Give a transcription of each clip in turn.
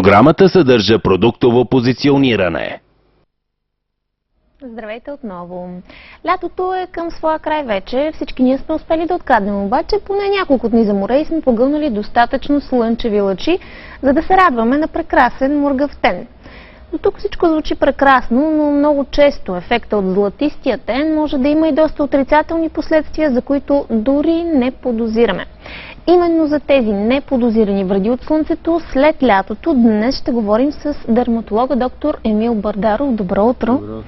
Програмата съдържа продуктово позициониране. Здравейте отново! Лятото е към своя край вече. Всички ние сме успели да откраднем, обаче поне няколко дни за море и сме погълнали достатъчно слънчеви лъчи, за да се радваме на прекрасен мургав тен. До тук всичко звучи прекрасно, но много често ефекта от златистия тен може да има и доста отрицателни последствия, за които дори не подозираме. Именно за тези неподозирани вреди от слънцето след лятото днес ще говорим с дерматолога доктор Емил Бардаров. Добро утро! Добро утро.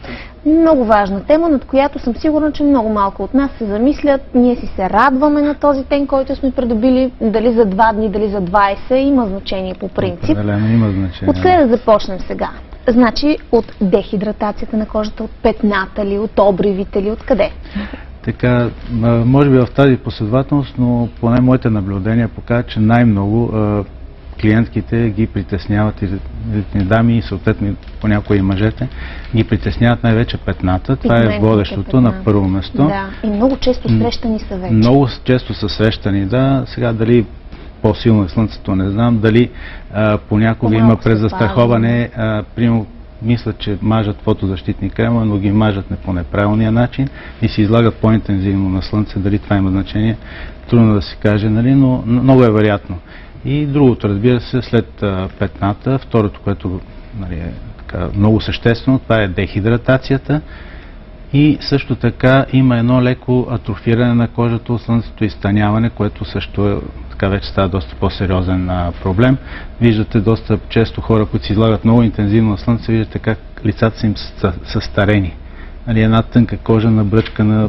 Много важна тема, над която съм сигурна, че много малко от нас се замислят. Ние си се радваме на този тен, който сме придобили, дали за 2 дни, дали за 20, има значение по принцип. Определено има значение. Откъде да започнем сега? Значи от дехидратацията на кожата, от петната ли, от обривите ли, от къде? Така, може би в тази последователност, но поне моите наблюдения показват, че най-много клиентките ги притесняват, и дами и съответно понякога и мъжете, ги притесняват най-вече петната. Това е водещото на първо место. Да, и много често срещани са вече. Много често са срещани, да. Сега дали по-силно е слънцето, не знам. Дали понякога има презастраховане. Примерно, мислят, че мажат фотозащитни крема, но ги мажат не по неправилния начин и се излагат по-интензивно на слънце. Дали това има значение, трудно да се каже, нали? Но много е вероятно. И другото, разбира се, след петната, второто, което, нали, е така, много съществено, това е дехидратацията. И също така има едно леко атрофиране на кожата от слънцето, изтъняване, което също е, така вече става доста по-сериозен проблем. Виждате доста често хора, които се излагат много интензивно на слънце, виждате как лицата им са старени. Нали, една тънка кожа набръчкана,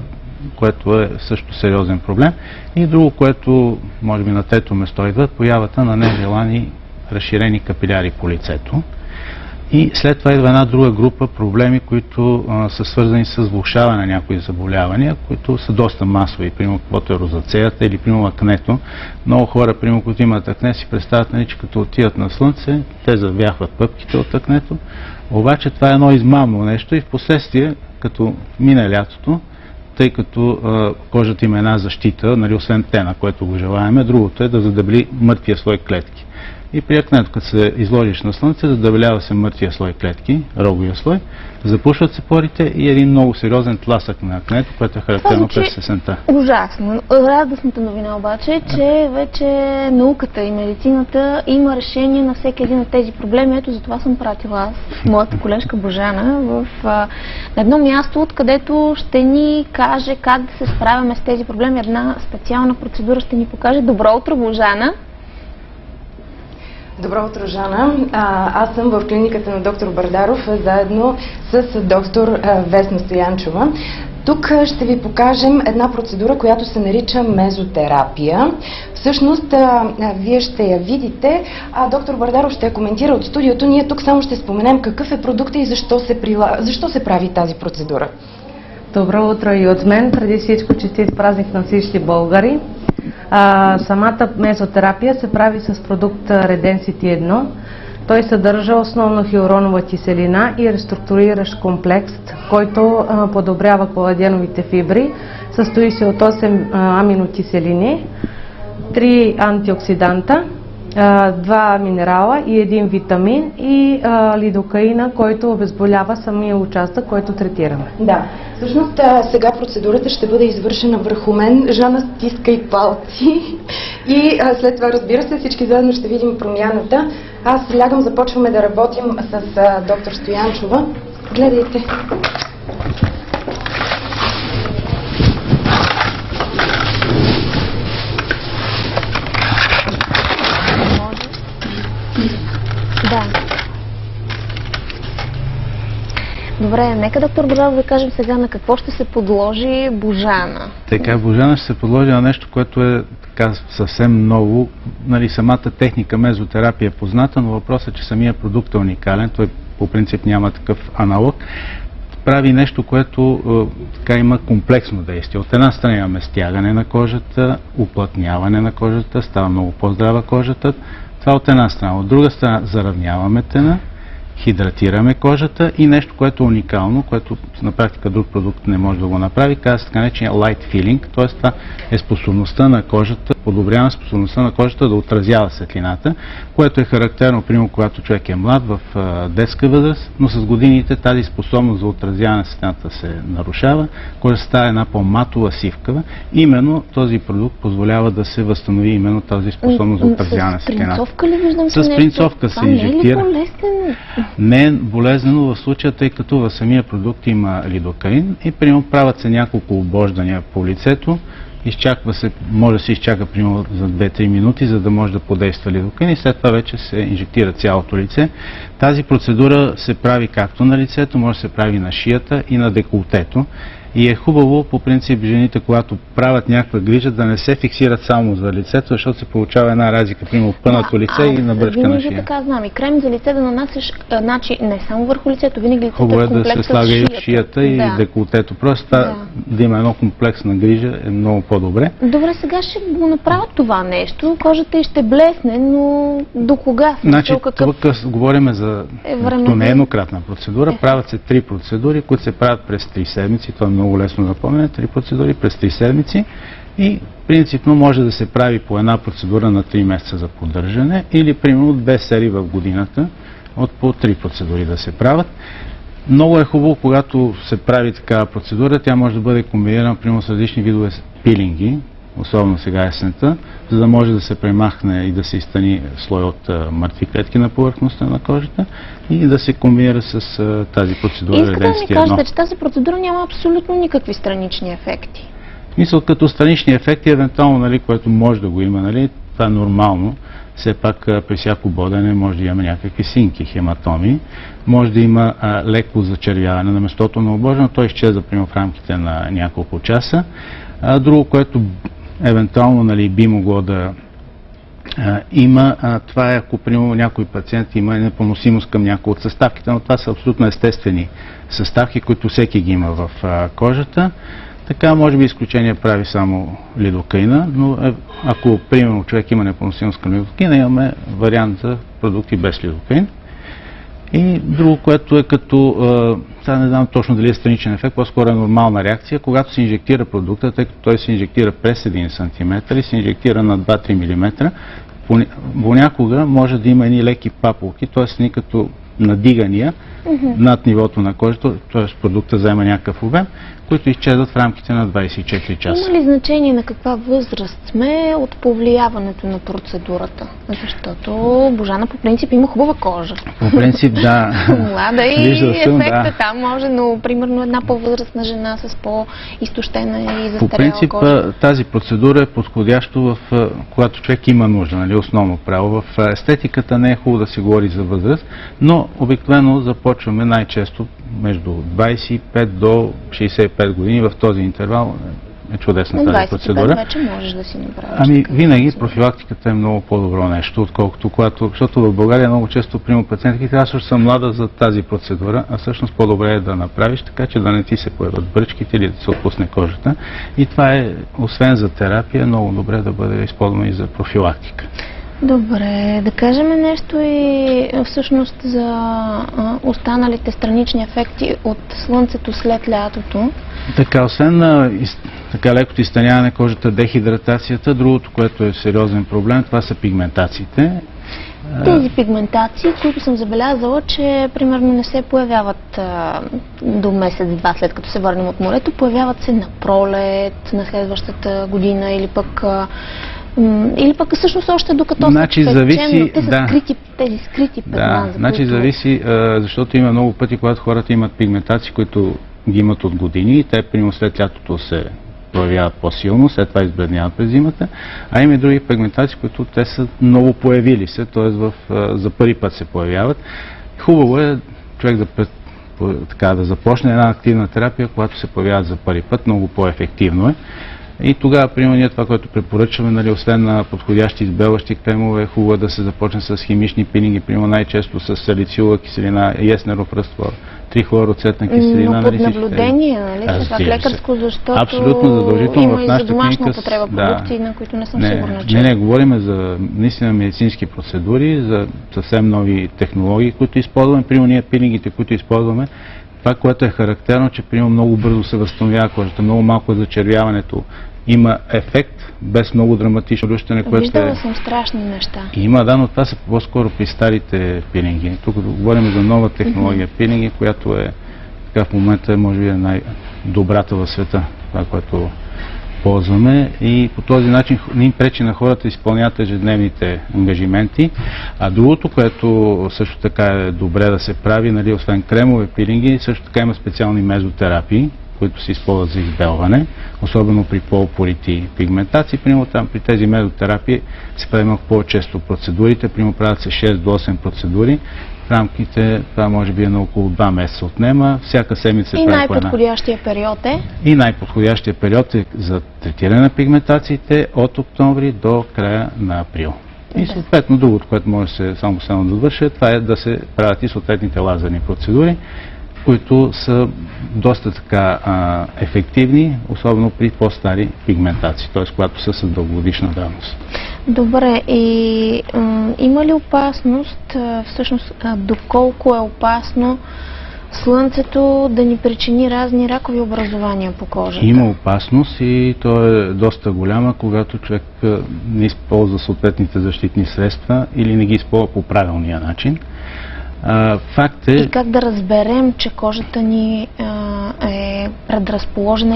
което е също сериозен проблем. И друго, което може би на трето место идва, появата на нежелани разширени капиляри по лицето. И след това идва една друга група проблеми, които са свързани с влошаване на някои заболявания, които са доста масови, примерно каквото е розацеята или примерно акнето. Много хора, примерно, които имат акне, си представят, нали, че като отидат на слънце, те завяхват пъпките от акнето. Обаче това е едно измамно нещо и в последствие, като мине лятото, тъй като кожата има една защита, нали, освен тена, което го желаеме, другото е да задебли мъртвия слой клетки. И при акнето, като се изложиш на слънце, задебелява се мъртвия слой клетки, роговия слой, запушват се порите и един много сериозен тласък на акнето, което е характерно през есента. Ужасно. Радостната новина обаче е, че вече науката и медицината има решение на всеки един от тези проблеми. Ето за това съм пратила аз, моята колежка Божана, на едно място, откъдето ще ни каже как да се справяме с тези проблеми. Една специална процедура ще ни покаже. Добро утро, Божана! Добро утро, Жана. Аз съм в клиниката на доктор Бардаров, заедно с доктор Весна Стоянчова. Тук ще ви покажем една процедура, която се нарича мезотерапия. Всъщност, вие ще я видите, а доктор Бардаров ще я коментира от студиото. Ние тук само ще споменем какъв е продукта и защо се прави тази процедура. Добро утро и от мен. Преди всичко честит празник на всички българи. Самата мезотерапия се прави с продукт Redensity 1. Той съдържа основно хиалуронова киселина и реструктуриращ комплекс, който подобрява колагеновите фибри. Състои се от 8 аминокиселини, 3 антиоксиданта, 2 минерала и 1 витамин и лидокаина, който обезболява самия участък, който третираме. Да, всъщност сега процедурата ще бъде извършена върху мен. Жана, стискай палци и след това, разбира се, всички заедно ще видим промяната. Аз лягам, започваме да работим с доктор Стоянчова. Гледайте. Да. Добре, нека доктор Бардаров да кажем сега на какво ще се подложи Божана. Така, Божана ще се подложи на нещо, което е така съвсем ново. Нали, самата техника мезотерапия е позната, но въпросът е, че самия продукт е уникален. Той по принцип няма такъв аналог. Прави нещо, което така има комплексно действие. От една страна имаме стягане на кожата, уплътняване на кожата, става много по-здрава кожата. Това от една страна. От друга страна заравняваме тена хидратираме кожата и нещо, което е уникално, което на практика друг продукт не може да го направи, казва се така наречения light filling, т.е. това е способността на кожата, подобрява способността на кожата да отразява светлината, което е характерно, примерно, когато човек е млад, в детска възраст, но с годините тази способност за отразяване на светлината се нарушава, кожата става една по-матова, сивкава. Именно този продукт позволява да се възстанови именно тази способност за отразяване на светлината. С принцовка ли виждам С принцовка се инжектира. Не е болезнено в случая, тъй като в самия продукт има лидокаин и примерно правят се няколко обождания по лицето. Изчаква се, може да се изчака примерно за 2-3 минути, за да може да подейства лидокаин и след това вече се инжектира цялото лице. Тази процедура се прави както на лицето, може да се прави на шията и на деколтето. И е хубаво, по принцип, жените, когато правят някаква грижа, да не се фиксират само за лицето, защото се получава една разлика, примерно пънато лице и набръчка на шия. Винаги така знам. И крем за лице да нанасяш, значи не само върху лицето, винаги лицето хубаво е комплект да се слага и в шията и да. деколтето. Просто да има едно комплексна грижа е много по-добре. Добре, сега ще го направят това нещо, кожата и ще блесне, но до кога? Значи, тук говорим за нееднократна процедура. Правят се 3 процедури, които се правят през 3 седмици. Това е много лесно да помня. 3 процедури през 3 седмици и принципно може да се прави по една процедура на 3 месеца за поддържане или примерно 2 серии в годината от по 3 процедури да се правят. Много е хубаво, когато се прави такава процедура, тя може да бъде комбинирана примерно с различни видове пилинги, особено сега есента, за да може да се премахне и да се изтани слой от мъртви клетки на повърхността на кожата и да се комбинира с тази процедура. Искате да ми кажете, че тази процедура няма абсолютно никакви странични ефекти? Мисля, като странични ефекти, евентуално, нали, което може да го има, нали, това е нормално. Все пак при всяко бодене може да има някакви синки, хематоми, може да има леко зачервяване на местото на обождане, той изчезва примерно в рамките на няколко часа. Друго, което евентуално, нали, би могло да има, това е ако примерно някой пациент има непоносимост към някои от съставките, но това са абсолютно естествени съставки, които всеки ги има в кожата. Така, може би изключение прави само лидокаина, но ако примерно човек има непоносимост към лидокаина, имаме вариант за продукти без лидокаин. И друго, което е като, сега не знам точно дали е страничен ефект, по-скоро е нормална реакция, когато се инжектира продукта, тъй като той се инжектира през 1 см и се инжектира на 2-3 мм, понякога може да има едни леки папулки, т.е. ни като надигания над нивото на кожата, т.е. продукта заема някакъв обем, които изчезват в рамките на 24 часа. Има ли значение на каква възраст сме от повлияването на процедурата? Защото Божана по принцип има хубава кожа. По принцип, да. Млада и ефекта там може, но примерно една по-възрастна жена с по-изтощена и застаряла кожа. По принцип, тази процедура е подходящо когато човек има нужда, нали, основно право. В естетиката не е хубаво да се говори за възраст, но обикновено започваме най-често между 25 до 65 години. В този интервал е чудесна тази процедура. Вече можеш да си направиш. Ами винаги профилактиката е много по-добро нещо, отколкото защото в България много често приема пациентки, аз също съм млада за тази процедура, а всъщност по-добре е да направиш така, че да не ти се появят бръчките или да се отпусне кожата. И това е, освен за терапия, много добре да бъде използвано и за профилактика. Добре, да кажем нещо и всъщност за останалите странични ефекти от слънцето след лятото. Така, освен на така лекото изтъняване на кожата, дехидратацията, другото, което е сериозен проблем, това са пигментациите. Тези пигментации, които съм забелязала, че примерно не се появяват до месец-два след като се върнем от морето, появяват се на пролет, на следващата година или пък всъщност още докато значи, зависи, те са скрити, тези скрити петна. Да, значи зависи, защото има много пъти, когато хората имат пигментации, които ги имат от години и те примерно след лятото се проявяват по-силно, след това избледняват през зимата, а има и други пигментации, които те са много появили се, т.е. за първи път се появяват. Хубаво е човек да започне една активна терапия, когато се появяват за първи път, много по-ефективно е. И тогава, примерно, ние това, което препоръчваме, нали, освен на подходящи избелващи кремове, хубаво е да се започне с химични пилинги, примерно най-често с салицилова киселина, еснеров разтвор, трихлороцетна киселина. Но под наблюдение, нали? Все пак лекарско, защото абсолютно задължително има в и за нашата домашна клиника. употреба продукти, на които не съм сигурна, че... Не, говорим за наистина медицински процедури, за съвсем нови технологии, които използваме. Примерно ние пилингите, които използваме, това, което е характерно, че примерно много бързо се възстановява кожата, много малко е зачервяването. Има ефект, без много драматично лющане, което Виждала съм страшни неща. Има, да, но това са по-скоро при старите пилинги. Тук говорим за нова технология пилинги, която е така в момента може би най-добрата в света, това, което ползваме, и по този начин не им пречи на хората да изпълняват ежедневните ангажименти. А другото, което също така е добре да се прави, нали, освен кремове пилинги, също така има специални мезотерапии, които се използват за избелване, особено при по-упорити пигментации. Примерно там при тези мезотерапии се прави малко по-често процедурите, примерно правят се 6 до 8 процедури. В рамките, това може би е на около 2 месеца отнема, всяка седмица се прави по една. И най-подходящия период е? И най-подходящия период е за третиране на пигментациите от октомври до края на април. И съответно другото, което може да се само да довърши, това е да се правят и съответните лазерни процедури, които са доста така ефективни, особено при по-стари пигментации, т.е. когато са с дългогодишна давност. Добре, и има ли опасност, всъщност доколко е опасно слънцето да ни причини разни ракови образования по кожата? Има опасност и то е доста голяма, когато човек не използва съответните защитни средства или не ги използва по правилния начин. Факт е... И как да разберем, че кожата ни е предразположена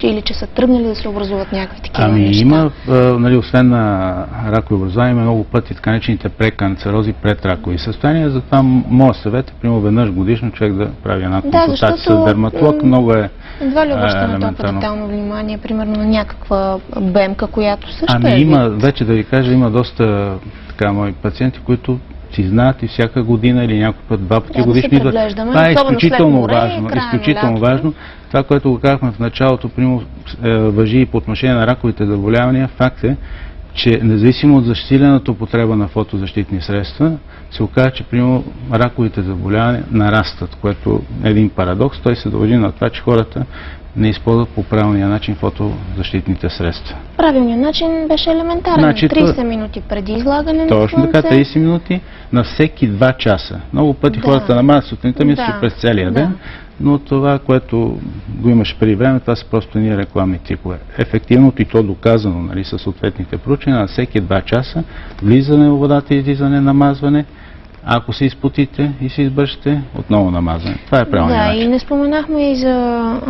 или че са тръгнали да се образуват някакви такива неща? Има, нали, освен на ракови образования, има много пъти така наречените преканцерози, предракови състояния. Затова моят съвет е, примерно веднъж годишно човек да прави една консултация с дерматолог. Много е едва ли обръщаме толкова детално внимание, примерно на някаква бемка, която също е има, вече да ви кажа, има доста така мои пациенти, които си знаят и всяка година или някой път, 2 пъти годишно. Това е изключително важно. Изключително важно. Това, което го казахме в началото, примерно важи и по отношение на раковите заболявания. Факт е, че независимо от засилената употреба на фотозащитни средства, се оказа, че примерно раковите заболявания нарастват, което е един парадокс. Той се дължи на това, че хората не използват по правилния начин фотозащитните средства. Правилният начин беше елементарен. 30 минути преди излагане на точно слънце. Така, 30 минути на всеки 2 часа. Много пъти хората намалят сутринта, мислят през целия ден, но това, което го имаше преди време, това са просто ние рекламни типове. Ефективното и то доказано, нали, със съответните проучвания, на всеки 2 часа влизане в водата, излизане, намазване. Ако се изпотите и се избършите, отново намазване. Това е правилният начин. Да, и не споменахме и за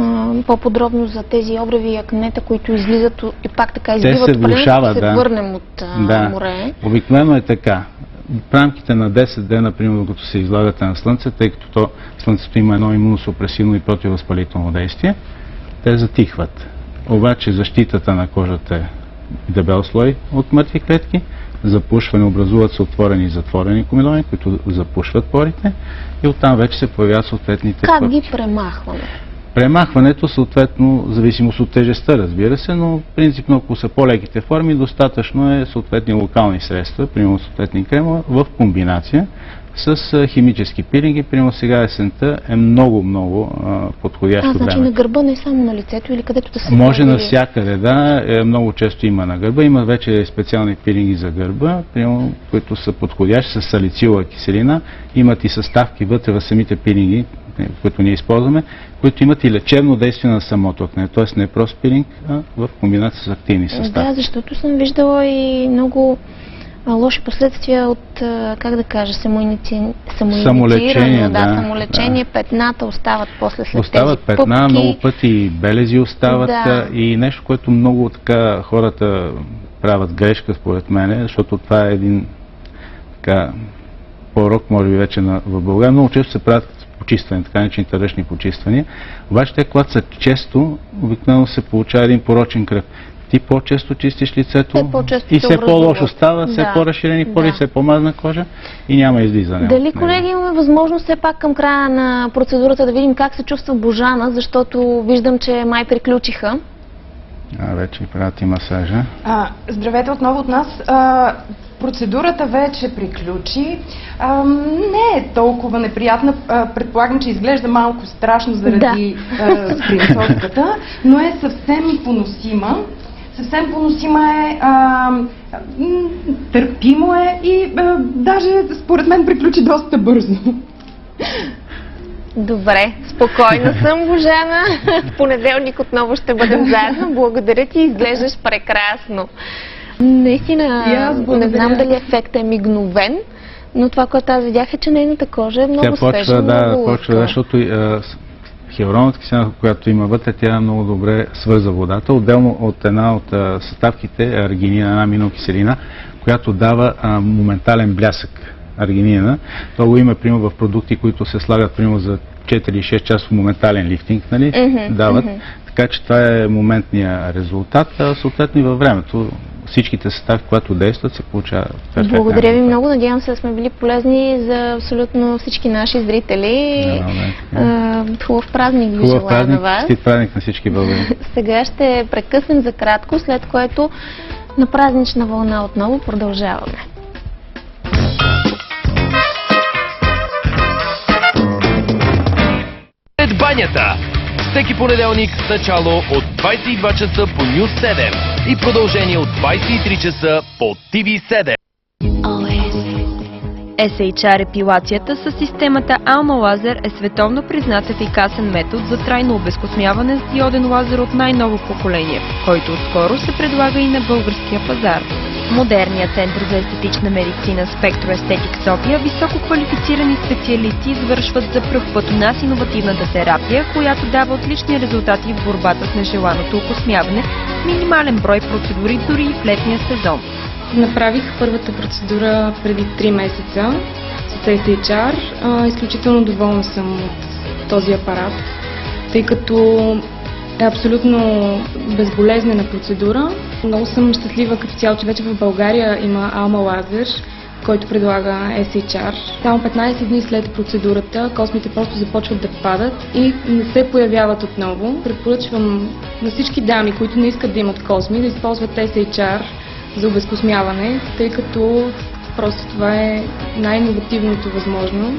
по-подробно за тези обрави и акнета, които излизат и пак така избиват влушават, се върнем от море. Обикновено е така. В рамките на 10 дена, примерно, докато се излагате на слънце, тъй като слънцето има едно имуносупресивно и противовъзпалително действие, те затихват. Обаче защитата на кожата е дебел слой от мъртви клетки, запушване, образуват се отворени и затворени комедони, които запушват порите, и оттам вече се появяват съответните Как пъпки. ги премахваме? Премахването съответно, в зависимост от тежестта, разбира се, но принципно, ако са по-леките форми, достатъчно е съответни локални средства, примерно съответни крема, в комбинация с химически пилинги. Примерно сега есента е много подходящо време. Значи на гърба, не само на лицето или където да се може навсякъде, да. Много често има на гърба. Има вече специални пилинги за гърба, примерно, които са подходящи с салицилова киселина. Имат и съставки вътре в самите пилинги, които ние използваме, които имат и лечебно действие на самото акне. Т.е. не е прост пилинг, а в комбинация с активни съставки. Да, защото съм виждала и много лоши последствия от, как да кажа, самолечение, самолечение, петната остават после след остават тези петна, пъпки. много пъти белези остават, и нещо, което много така хората правят грешка според мен, защото това е един така порок, може би вече в България. Много често се правят почистване, така наречените ръчни почиствания. Обаче те, когато са често, обикновено се получава един порочен кръг. Ти по-често чистиш лицето и все по-лошо става, все по-разширени пори, все по-мазна кожа и няма излизане. Дали, колеги, имаме възможност все пак към края на процедурата да видим как се чувства Божана, защото виждам, че май приключиха? Вече правят и масажа. Здравейте отново от нас. Процедурата вече приключи. Не е толкова неприятна. Предполагам, че изглежда малко страшно заради спринцовката, но е съвсем поносима. Съвсем поносима е, търпимо е и даже според мен приключи доста бързо. Добре, спокойна съм, Божана. В понеделник отново ще бъдем заедно. Благодаря ти, изглеждаш прекрасно. Наистина, не знам дали ефектът е мигновен, но това, което аз видях е, че нейната кожа е много свежа, много лъска. Защото хиалуроновата киселина, която има вътре, тя много добре свърза водата. Отделно от една от съставките, аргинина, една аминокиселина, която дава моментален блясък. Аргинина. Това го има примерно в продукти, които се слагат примерно за 4-6 часов моментален лифтинг, нали? Дават. Така че това е моментния резултат, съответно и във времето. Всичките съставки, които действат, се получава перфектно. Благодаря ви много. Надявам се да сме били полезни за абсолютно всички наши зрители. Хубав празник ви желая на вас. Честит празник на всички българи. Сега ще прекъснем за кратко, след което на празнична вълна отново продължаваме. След банята. Всеки понеделник с начало от 22 часа по News 7 и продължение от 23 часа по TV7. SHR епилацията с системата Alma Laser е световно признат ефикасен метод за трайно обезкосмяване с диоден лазер от най-ново поколение, който отскоро се предлага и на българския пазар. Модерният център за естетична медицина Spectro Aesthetic София високо квалифицирани специалисти извършват за пръв път у нас иновативната терапия, която дава отлични резултати в борбата с нежеланото окосмяване с минимален брой процедури дори и в летния сезон. Направих първата процедура преди 3 месеца с SHR. Изключително доволна съм от този апарат, тъй като е абсолютно безболезнена процедура. Много съм щастлива като цяло, че вече в България има Alma Laser, който предлага SHR. Само 15 дни след процедурата космите просто започват да падат и не се появяват отново. Препоръчвам на всички дами, които не искат да имат косми, да използват SHR за обезкосмяване, тъй като просто това е най-иновативното възможно.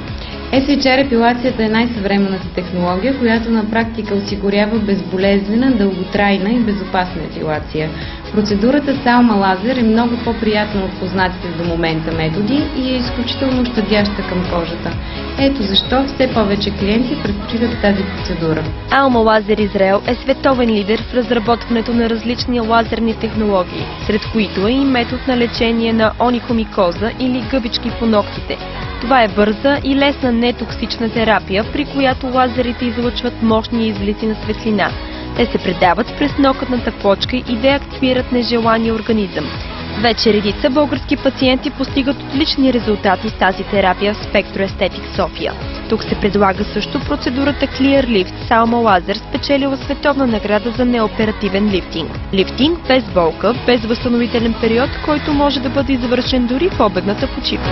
SHR епилацията е най-съвременната технология, която на практика осигурява безболезнена, дълготрайна и безопасна епилация. Процедурата с Alma Laser е много по-приятна от познатите до момента методи и е изключително щадяща към кожата. Ето защо все повече клиенти предпочитат тази процедура. Alma Laser Израел е световен лидер в разработването на различни лазерни технологии, сред които е и метод на лечение на оникомикоза или гъбички по ногтите. Това е бърза и лесна нетоксична терапия, при която лазерите излъчват мощни излици на светлина. Те се предават през нокътната плочка и деактивират нежелания организъм. Вече редица български пациенти постигат отлични резултати с тази терапия в Spectro Aesthetic София. Тук се предлага също процедурата Clear Lift с Alma Laser, спечелила световна награда за неоперативен лифтинг. Лифтинг без болка, без възстановителен период, който може да бъде извършен дори в обедната почивка.